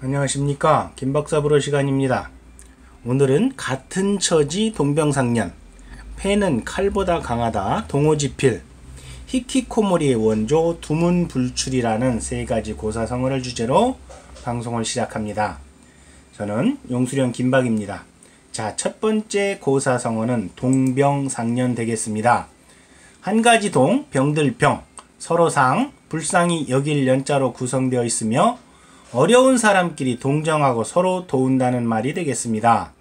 안녕하십니까, 김박사 불어 시간입니다. 오늘은 같은 처지 동병상련, 패는 칼보다 강하다 동호지필, 히키코모리의 원조 두문불출이라는 세 가지 고사성어를 주제로 방송을 시작합니다. 저는 용수령 김박입니다. 자, 첫 번째 고사성어는 동병상련 되겠습니다. 한 가지 동, 병들 병, 서로 상, 불쌍히 여길 연자로 구성되어 있으며 어려운 사람끼리 동정하고 서로 도운다는 말이 되겠습니다.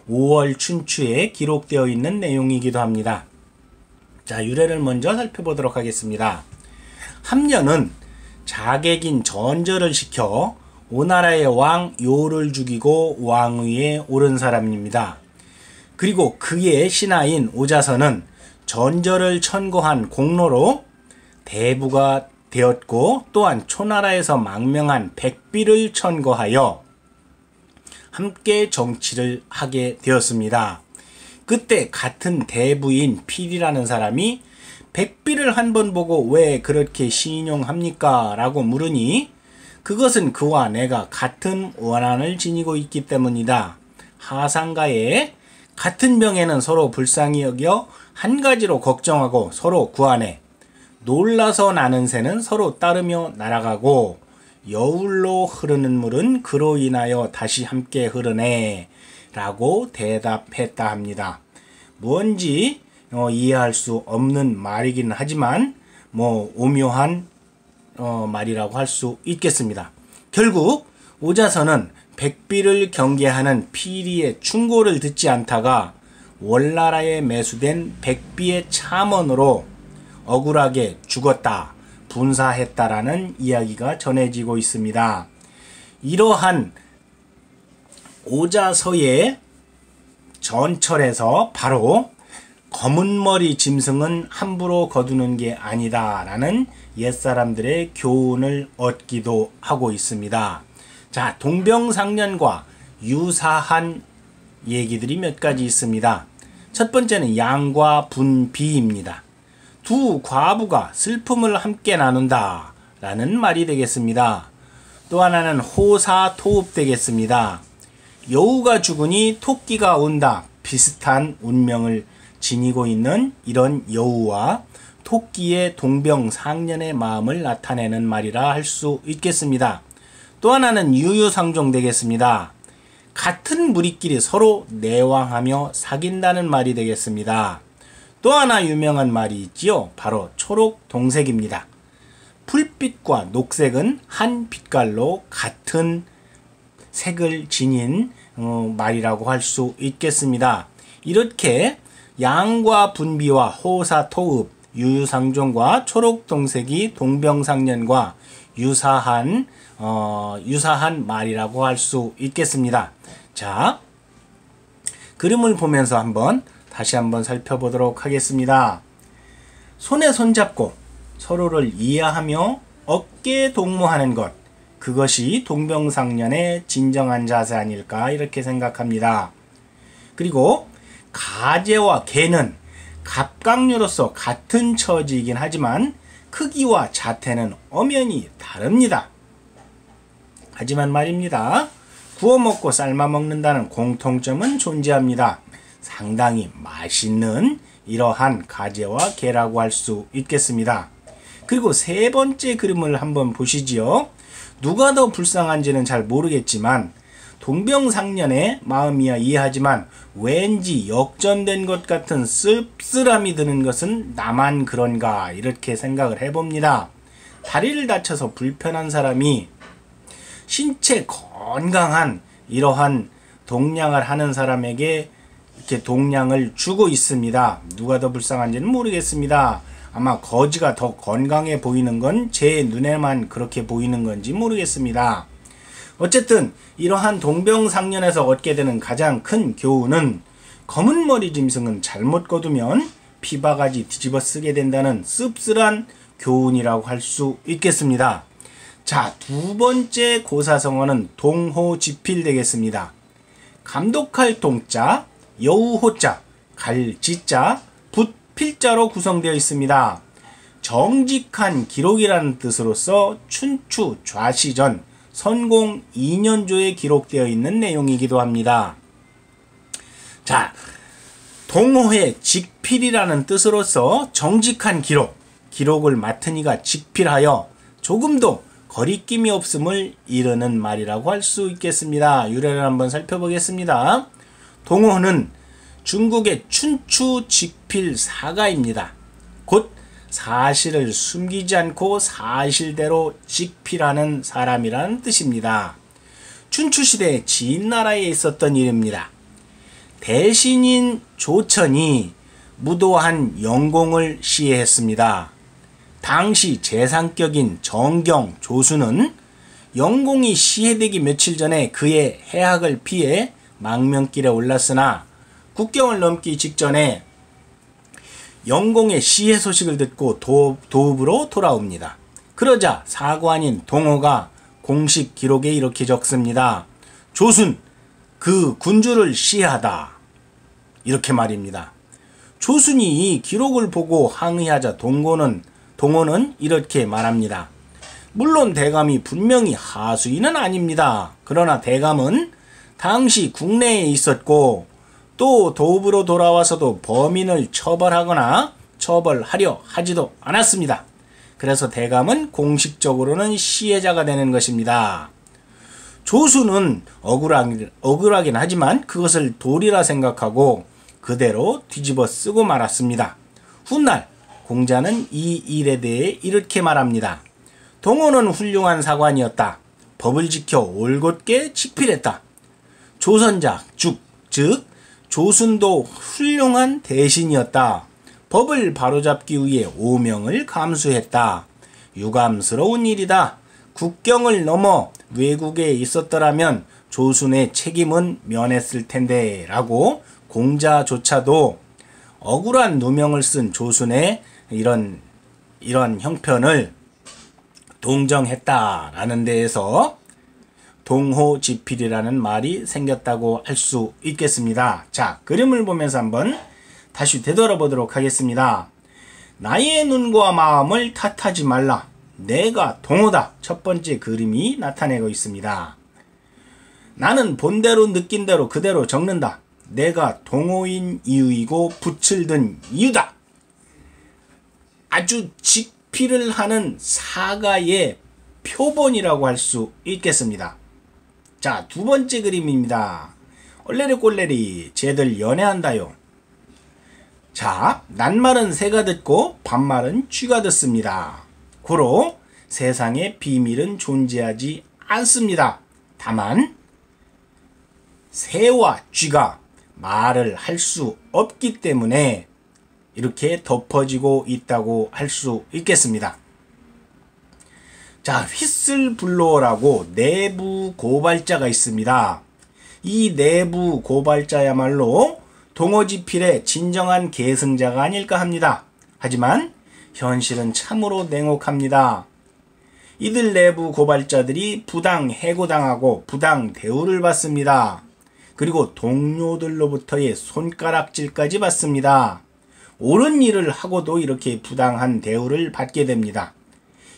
5월 춘추에 기록되어 있는 내용이기도 합니다. 자, 유래를 먼저 살펴보도록 하겠습니다. 함련은 자객인 전저를 시켜 오나라의 왕 요를 죽이고 왕위에 오른 사람입니다. 그리고 그의 신하인 오자선은 전저를 천거한 공로로 대부가 되었고, 또한 초나라에서 망명한 백비를 천거하여 함께 정치를 하게 되었습니다. 그때 같은 대부인 필이라는 사람이 백비를 한 번 보고 왜 그렇게 신용합니까? 라고 물으니 그것은 그와 내가 같은 원한을 지니고 있기 때문이다. 하상가에 같은 병에는 서로 불쌍히 여겨 한 가지로 걱정하고 서로 구하네. 놀라서 나는 새는 서로 따르며 날아가고 여울로 흐르는 물은 그로 인하여 다시 함께 흐르네 라고 대답했다 합니다. 뭔지 이해할 수 없는 말이긴 하지만 오묘한 말이라고 할 수 있겠습니다. 결국 오자선은 백비를 경계하는 피리의 충고를 듣지 않다가 월나라에 매수된 백비의 참언으로 억울하게 죽었다, 분사했다라는 이야기가 전해지고 있습니다. 이러한 오자서의 전철에서 바로 검은머리 짐승은 함부로 거두는 게 아니다 라는 옛사람들의 교훈을 얻기도 하고 있습니다. 자, 동병상련과 유사한 얘기들이 몇 가지 있습니다. 첫 번째는 양과 분비입니다. 두 과부가 슬픔을 함께 나눈다 라는 말이 되겠습니다. 또 하나는 호사토읍 되겠습니다. 여우가 죽으니 토끼가 온다, 비슷한 운명을 지니고 있는 이런 여우와 토끼의 동병상련의 마음을 나타내는 말이라 할 수 있겠습니다. 또 하나는 유유상종 되겠습니다. 같은 무리끼리 서로 내왕하며 사귄다는 말이 되겠습니다. 또 하나 유명한 말이 있지요. 바로 초록동색입니다. 풀빛과 녹색은 한 빛깔로 같은 색을 지닌 말이라고 할 수 있겠습니다. 이렇게 양과 분비와 호사토읍, 유유상종과 초록동색이 동병상련과 유사한 말이라고 할 수 있겠습니다. 자, 그림을 보면서 다시 한번 살펴보도록 하겠습니다. 손에 손잡고 서로를 이해하며 어깨 동무하는 것, 그것이 동병상련의 진정한 자세 아닐까 이렇게 생각합니다. 그리고 가재와 개는 갑각류로서 같은 처지이긴 하지만 크기와 자태는 엄연히 다릅니다. 하지만 말입니다. 구워 먹고 삶아 먹는다는 공통점은 존재합니다. 상당히 맛있는 이러한 가재와 개라고 할 수 있겠습니다. 그리고 세 번째 그림을 한번 보시지요. 누가 더 불쌍한지는 잘 모르겠지만 동병상련의 마음이야 이해하지만 왠지 역전된 것 같은 씁쓸함이 드는 것은 나만 그런가 이렇게 생각을 해봅니다. 다리를 다쳐서 불편한 사람이 신체 건강한 이러한 동냥을 하는 사람에게 이렇게 동냥을 주고 있습니다. 누가 더 불쌍한지는 모르겠습니다. 아마 거지가 더 건강해 보이는 건 제 눈에만 그렇게 보이는 건지 모르겠습니다. 어쨌든 이러한 동병상련에서 얻게 되는 가장 큰 교훈은 검은머리 짐승은 잘못 거두면 피바가지 뒤집어 쓰게 된다는 씁쓸한 교훈이라고 할 수 있겠습니다. 자, 두 번째 고사성어는 동호지필 되겠습니다. 감독할 동자, 여우호자, 갈지자, 붓필자로 구성되어 있습니다. 정직한 기록이라는 뜻으로서 춘추 좌시전 선공 2년조에 기록되어 있는 내용이기도 합니다. 자, 동호회 직필이라는 뜻으로서 정직한 기록을 맡은 이가 직필하여 조금도 거리낌이 없음을 이르는 말이라고 할 수 있겠습니다. 유래를 한번 살펴보겠습니다. 동호는 중국의 춘추 직필 사가입니다. 곧 사실을 숨기지 않고 사실대로 직필하는 사람이라는 뜻입니다. 춘추시대 진나라에 있었던 일입니다. 대신인 조천이 무도한 영공을 시해했습니다. 당시 재상격인 정경 조수는 영공이 시해되기 며칠 전에 그의 해학을 피해 망명길에 올랐으나 국경을 넘기 직전에 영공의 시해 소식을 듣고 도읍으로 돌아옵니다. 그러자 사관인 동호가 공식 기록에 이렇게 적습니다. 조순 그 군주를 시해하다. 이렇게 말입니다. 조순이 이 기록을 보고 항의하자 동호는 이렇게 말합니다. 물론 대감이 분명히 하수인은 아닙니다. 그러나 대감은 당시 국내에 있었고 또 도읍으로 돌아와서도 범인을 처벌하거나 처벌하려 하지도 않았습니다. 그래서 대감은 공식적으로는 시해자가 되는 것입니다. 조수는 억울하긴 하지만 그것을 도리라 생각하고 그대로 뒤집어 쓰고 말았습니다. 훗날 공자는 이 일에 대해 이렇게 말합니다. 동호는 훌륭한 사관이었다. 법을 지켜 올곧게 직필했다. 조선작 즉 조순도 훌륭한 대신이었다. 법을 바로잡기 위해 오명을 감수했다. 유감스러운 일이다. 국경을 넘어 외국에 있었더라면 조순의 책임은 면했을 텐데 라고 공자조차도 억울한 누명을 쓴 조순의 이런 형편을 동정했다라는 데에서 동호지필이라는 말이 생겼다고 할 수 있겠습니다. 자, 그림을 보면서 한번 다시 되돌아보도록 하겠습니다. 나의 눈과 마음을 탓하지 말라. 내가 동호다. 첫 번째 그림이 나타내고 있습니다. 나는 본대로 느낀 대로 그대로 적는다. 내가 동호인 이유이고 붓을 든 이유다. 아주 직필을 하는 사가의 표본이라고 할 수 있겠습니다. 자, 두 번째 그림입니다. 얼레리 꼴레리 쟤들 연애한다요. 자, 낱말은 새가 듣고 반말은 쥐가 듣습니다. 고로 세상에 비밀은 존재하지 않습니다. 다만 새와 쥐가 말을 할 수 없기 때문에 이렇게 덮어지고 있다고 할 수 있겠습니다. 자, 휘슬블로어라고 내부 고발자가 있습니다. 이 내부 고발자야말로 동호지필의 진정한 계승자가 아닐까 합니다. 하지만 현실은 참으로 냉혹합니다. 이들 내부 고발자들이 부당 해고당하고 부당 대우를 받습니다. 그리고 동료들로부터의 손가락질까지 받습니다. 옳은 일을 하고도 이렇게 부당한 대우를 받게 됩니다.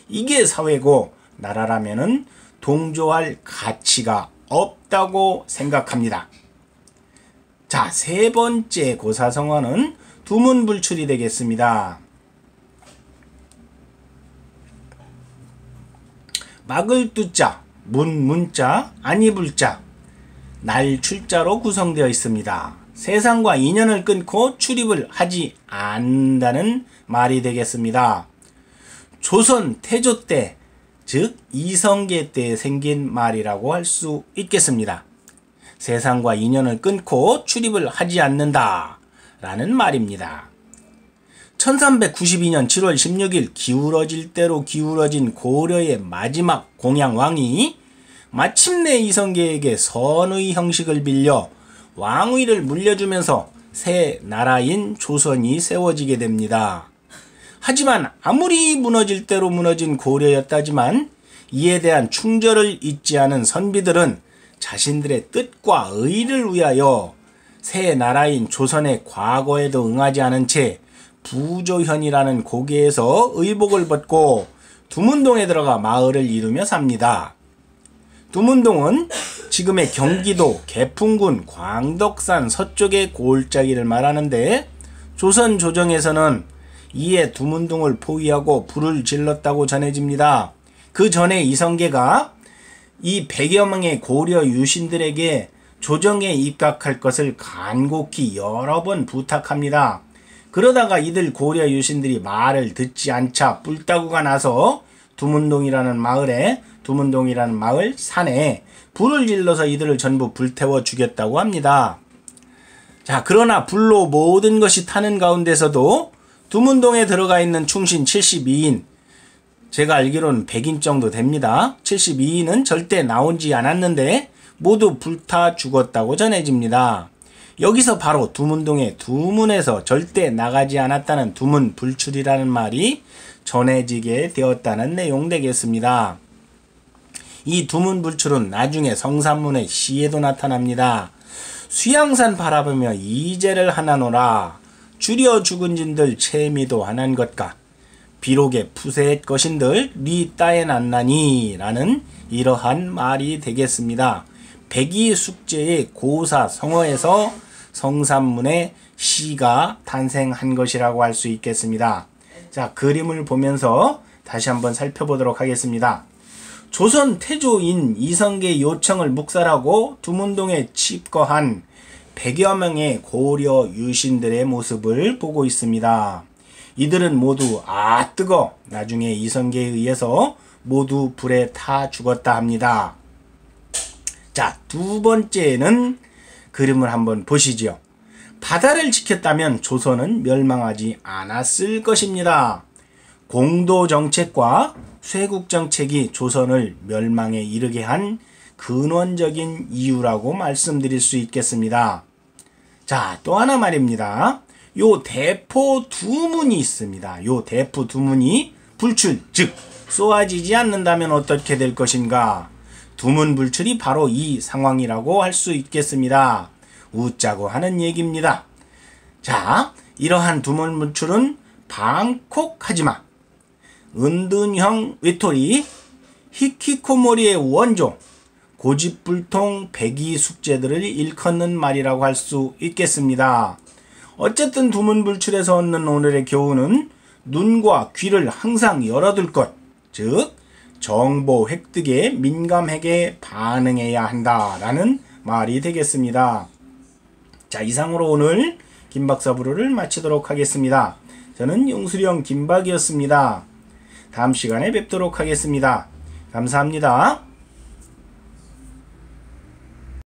이게 사회고 나라라면은 동조할 가치가 없다고 생각합니다. 자, 세 번째 고사성어는 두문불출이 되겠습니다. 막을 뚜자, 문자, 아니불자, 날출자로 구성되어 있습니다. 세상과 인연을 끊고 출입을 하지 않는다는 말이 되겠습니다. 조선 태조 때, 즉 이성계 때 생긴 말이라고 할 수 있겠습니다. 세상과 인연을 끊고 출입을 하지 않는다 라는 말입니다. 1392년 7월 16일 기울어질 대로 기울어진 고려의 마지막 공양왕이 마침내 이성계에게 선의 형식을 빌려 왕위를 물려주면서 새 나라인 조선이 세워지게 됩니다. 하지만 아무리 무너질 대로 무너진 고려였다지만 이에 대한 충절을 잊지 않은 선비들은 자신들의 뜻과 의를 위하여 새 나라인 조선의 과거에도 응하지 않은 채 부조현이라는 고개에서 의복을 벗고 두문동에 들어가 마을을 이루며 삽니다. 두문동은 지금의 경기도 개풍군 광덕산 서쪽의 골짜기를 말하는데 조선 조정에서는 이에 두문동을 포위하고 불을 질렀다고 전해집니다. 그 전에 이성계가 이 100여 명의 고려 유신들에게 조정에 입각할 것을 간곡히 여러 번 부탁합니다. 그러다가 이들 고려 유신들이 말을 듣지 않자 뿔따구가 나서 두문동이라는 마을 산에 불을 질러서 이들을 전부 불태워 죽였다고 합니다. 자, 그러나 불로 모든 것이 타는 가운데서도 두문동에 들어가 있는 충신 72인, 제가 알기로는 100인 정도 됩니다. 72인은 절대 나오지 않았는데 모두 불타 죽었다고 전해집니다. 여기서 바로 두문동의 두문에서 절대 나가지 않았다는 두문 불출이라는 말이 전해지게 되었다는 내용 되겠습니다. 이 두문 불출은 나중에 성산문의 시에도 나타납니다. 수양산 바라보며 이제를 하나노라 줄여 죽은 진들 채미도 하난 것가 비록에 푸세했 것인들 네 따에 났나니 라는 이러한 말이 되겠습니다. 백이숙제의 고사 성어에서 성산문의 시가 탄생한 것이라고 할 수 있겠습니다. 자, 그림을 보면서 다시 한번 살펴보도록 하겠습니다. 조선 태조인 이성계 요청을 묵살하고 두문동에 집거한 100여 명의 고려 유신들의 모습을 보고 있습니다. 이들은 모두 뜨거 나중에 이성계에 의해서 모두 불에 타 죽었다 합니다. 자, 두 번째는 그림을 한번 보시죠. 바다를 지켰다면 조선은 멸망하지 않았을 것입니다. 공도정책과 쇄국정책이 조선을 멸망에 이르게 한 근원적인 이유라고 말씀드릴 수 있겠습니다. 자, 또 하나 말입니다. 요 대포 두문이 있습니다. 요 대포 두문이 불출, 즉 쏘아지지 않는다면 어떻게 될 것인가? 두문 불출이 바로 이 상황이라고 할 수 있겠습니다. 웃자고 하는 얘기입니다. 자, 이러한 두문 불출은 방콕하지마, 은둔형 외톨이, 히키코모리의 원조, 고집불통 백이숙제들을 일컫는 말이라고 할 수 있겠습니다. 어쨌든 두문불출에서 얻는 오늘의 교훈은 눈과 귀를 항상 열어둘 것, 즉 정보 획득에 민감하게 반응해야 한다라는 말이 되겠습니다. 자, 이상으로 오늘 김박사부로를 마치도록 하겠습니다. 저는 용수령 김박이었습니다. 다음 시간에 뵙도록 하겠습니다. 감사합니다.